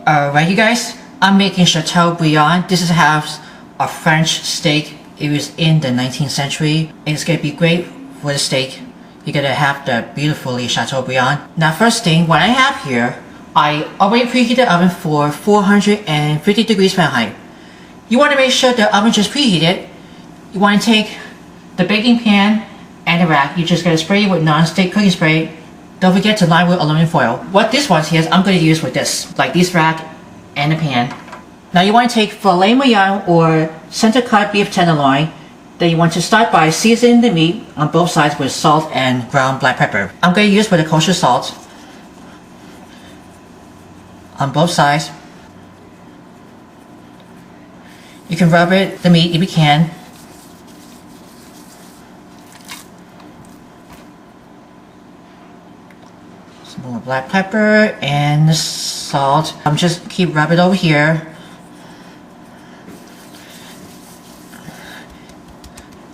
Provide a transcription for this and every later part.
Alright you guys, I'm making Chateaubriand. This is half a French steak. It was in the 19th century. It's going to be great for the steak. You're going to have the beautifully Chateaubriand. Now first thing, what I have here, I already preheated the oven for 450 degrees Fahrenheit. You want to make sure the oven just preheated. You want to take the baking pan and the rack. You're just going to spray it with non-stick cooking spray. Don't forget to line with aluminum foil. What this one here is I'm going to use with this, like this rack and the pan. Now you want to take filet mignon or center cut beef tenderloin. Then you want to start by seasoning the meat on both sides with salt and ground black pepper. I'm going to use with the kosher salt on both sides. You can rub it, the meat if you can. Some more black pepper and the salt. I'm just keep rubbing it over here.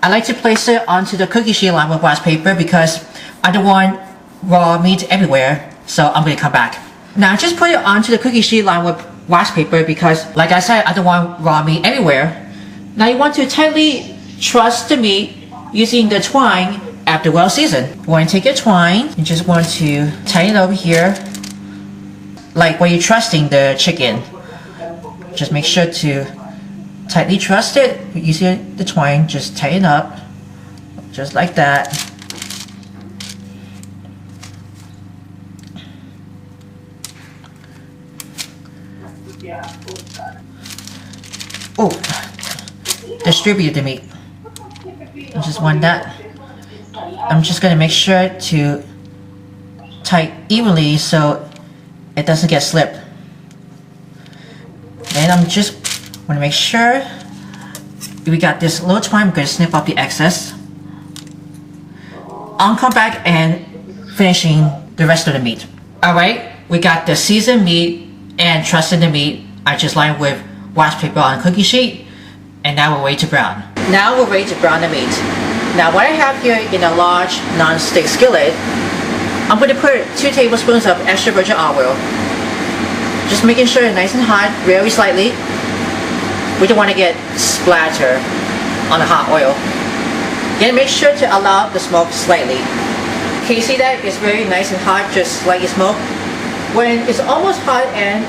I like to place it onto the cookie sheet lined with wax paper because I don't want raw meat everywhere, so I'm going to come back. Now just put it onto the cookie sheet lined with wax paper because, like I said, I don't want raw meat everywhere. Now you want to tightly truss the meat using the twine after well seasoned. You want to take your twine, you just want to tighten it over here, like when you're trusting the chicken. Just make sure to tightly truss it using the twine. Just tighten up, just like that. Oh, distribute the meat. I just want that. I'm just gonna make sure to tie evenly so it doesn't get slipped. Then I'm just want to make sure we got this little twine. I'm going to snip up the excess. I'll come back and finishing the rest of the meat. Alright, we got the seasoned meat and trussed the meat. I just lined with wax paper on a cookie sheet, and now we're ready to brown. Now we're ready to brown the meat. Now what I have here in a large non-stick skillet, I'm going to put 2 tablespoons of extra virgin olive oil. Just making sure it's nice and hot, very slightly. We don't want to get splatter on the hot oil. Then make sure to allow the smoke slightly. Can you see that? It's very nice and hot, just slightly smoke. When it's almost hot and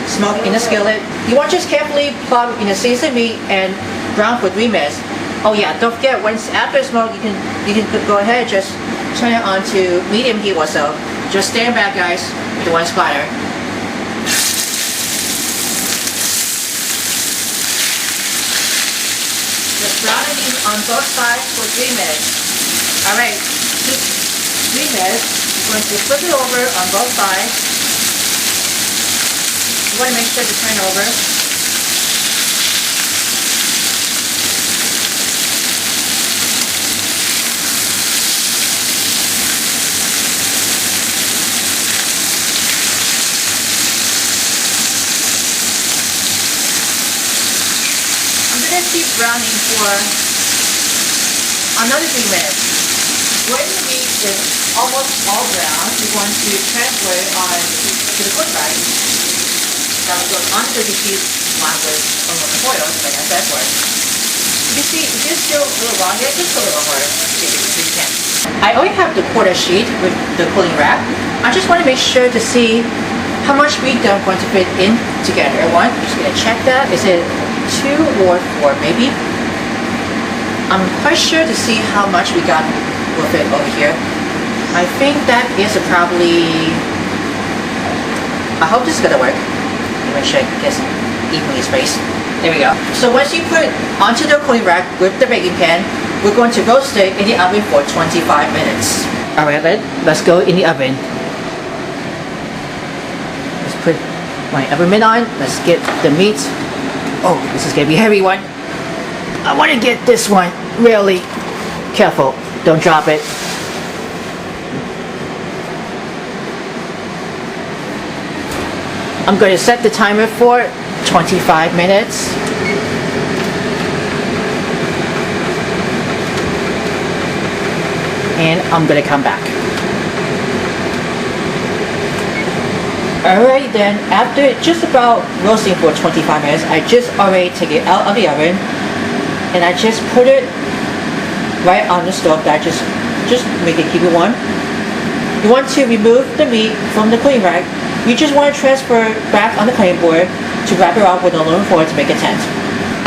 smoke in the skillet, you want to just carefully plop in the seasoned meat and brown for 3 minutes. Oh yeah, don't forget, once after smoke, you can go ahead, just turn it on to medium heat or so. Just stand back, guys, with the one splatter. Just brown the meat on both sides for 3 minutes. Alright, 3 minutes. You're going to flip it over on both sides. You want to make sure to turn over. Keep browning for another 3 minutes. When the meat is almost all brown, you want to transfer it on to the cook rack. That will go onto the sheet lined with aluminum foil, like I said for it. You can see if it's still a little raw here, just a little more if you can. I only have the quarter sheet with the cooling rack. I just want to make sure to see how much meat I'm going to fit in together. I'm just going to check that. Is it 2 or 4 maybe? I'm quite sure to see how much we got will fit over here. I think that is probably, I hope this is gonna work. Make sure it gets evenly spaced. There we go. So once you put it onto the cooling rack with the baking pan, we're going to roast it in the oven for 25 minutes. Alright, let's go in the oven. Let's put my oven mitt on. Let's get the meat. Oh, this is gonna be a heavy one. I want to get this one really careful. Don't drop it. I'm going to set the timer for 25 minutes. And I'm going to come back. Alright then, after just about roasting for 25 minutes, I just already take it out of the oven and I just put it right on the stove. That just make it keep it warm. You want to remove the meat from the cleaning rack. You just want to transfer back on the cutting board to wrap it up with aluminum foil to make a tent.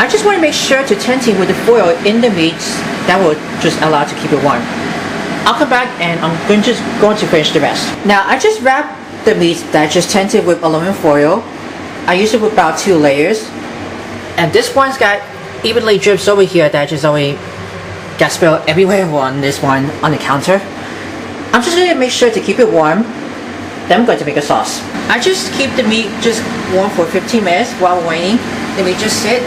I just want to make sure to tent it with the foil in the meat. That will just allow to keep it warm. I'll come back and I'm just going to finish the rest. Now I just wrapped the meat that I just tented with aluminum foil. I used it with about 2 layers. And this one's got evenly drips over here that just already got spilled everywhere on this one on the counter. I'm just going to make sure to keep it warm. Then I'm going to make a sauce. I just keep the meat just warm for 15 minutes while waiting. The meat just sit.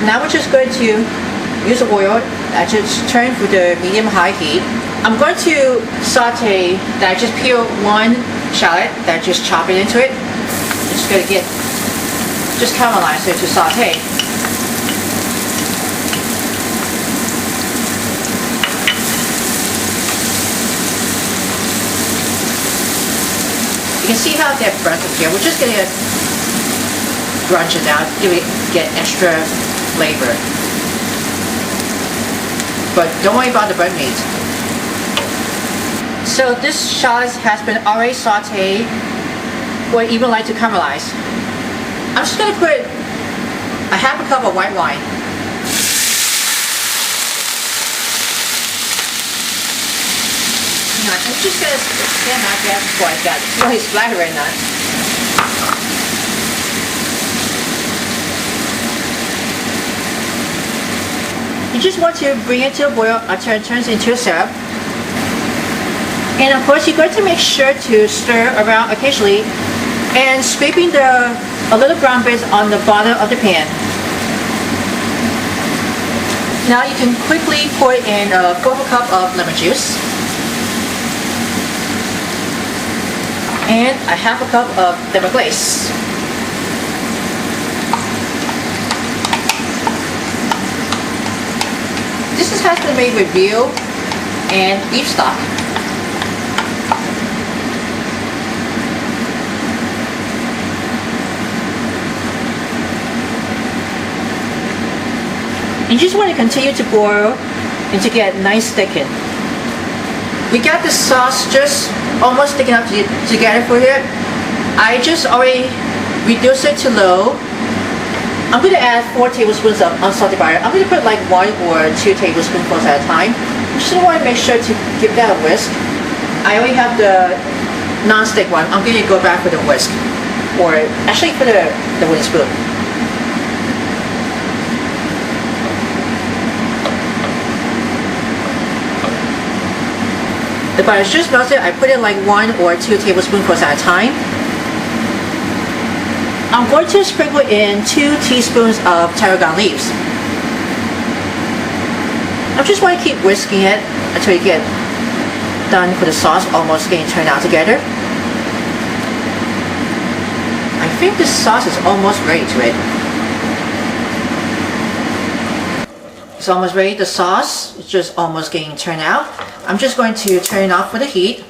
Now we're just going to use oil. I just turn for the medium-high heat. I'm going to saute. I just peel 1 shallot. That just chop it into it. Just going to get just caramelize it to saute. You can see how they're burnt up here. We're just going to brunch it out, get extra flavor. But don't worry about the burnt meat. So this shallot has been already sauteed, or even like to caramelize. I'm just going to put a half a cup of white wine. I'm just going to stand my gas before I got it. It's really splattering now. You just want to bring it to a boil until it turns into a syrup. And of course, you're going to make sure to stir around occasionally and scraping a little brown bits on the bottom of the pan. Now you can quickly pour in a 1/4 cup of lemon juice. And a half a cup of Demi-Glace. This has been made with veal and beef stock. You just want to continue to boil and to get nice thickened. We got the sauce just almost thickened up together for it. I just already reduced it to low. I'm going to add 4 tablespoons of unsalted butter. I'm going to put like 1 or 2 tablespoons at a time. You just want to make sure to give that a whisk. I already have the non-stick one. I'm going to go back for the whisk, or actually for the wooden spoon. The butter is just melted. I put in like 1 or 2 tablespoons at a time. I'm going to sprinkle in 2 teaspoons of tarragon leaves. I just want to keep whisking it until you get done for the sauce almost getting turned out together. I think this sauce is almost ready to it. It's almost ready. The sauce is just almost getting turned out. I'm just going to turn it off for the heat.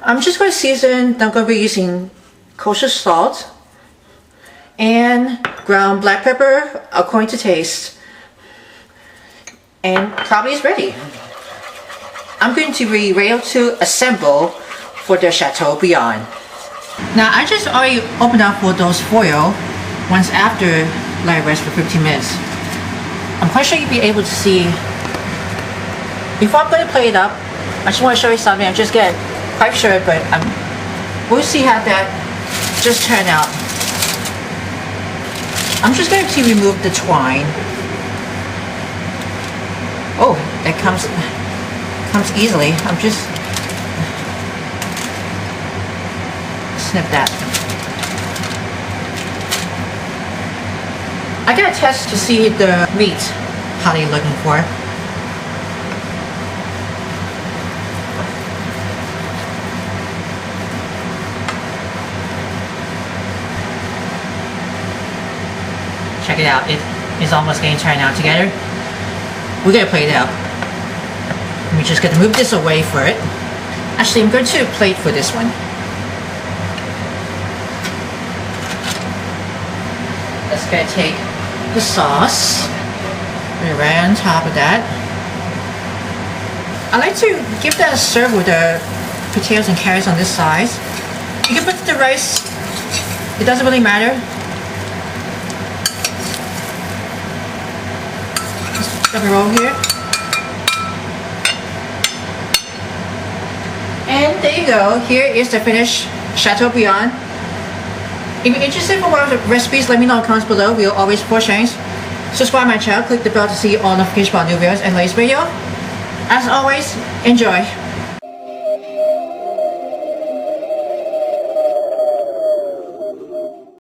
I'm just going to season. I'm going to be using kosher salt and ground black pepper according to taste. And probably is ready. I'm going to be ready to assemble for the Chateaubriand. Now I just already opened up for those foil once after let it rest for 15 minutes. I'm quite sure you'll be able to see. Before I'm going to plate it up, I just want to show you something. I just get quite sure, but we'll see how that just turned out. I'm just going to remove the twine. Oh, that comes easily. I'm just snip that. I gotta test to see the meat. How are you looking for? Check it out. It is almost getting turned out together. We're gonna plate it out. Let me just get to move this away for it. Actually, I'm going to plate for this one. Let's go take the sauce. Put it right on top of that. I like to give that a serve with the potatoes and carrots on this side. You can put the rice, it doesn't really matter. Just double roll here. And there you go. Here is the finished Chateaubriand. If you're interested for more of the recipes, let me know in the comments below. We'll always post sharing. Subscribe my channel, click the bell to see all notifications about new videos and latest video. As always, enjoy.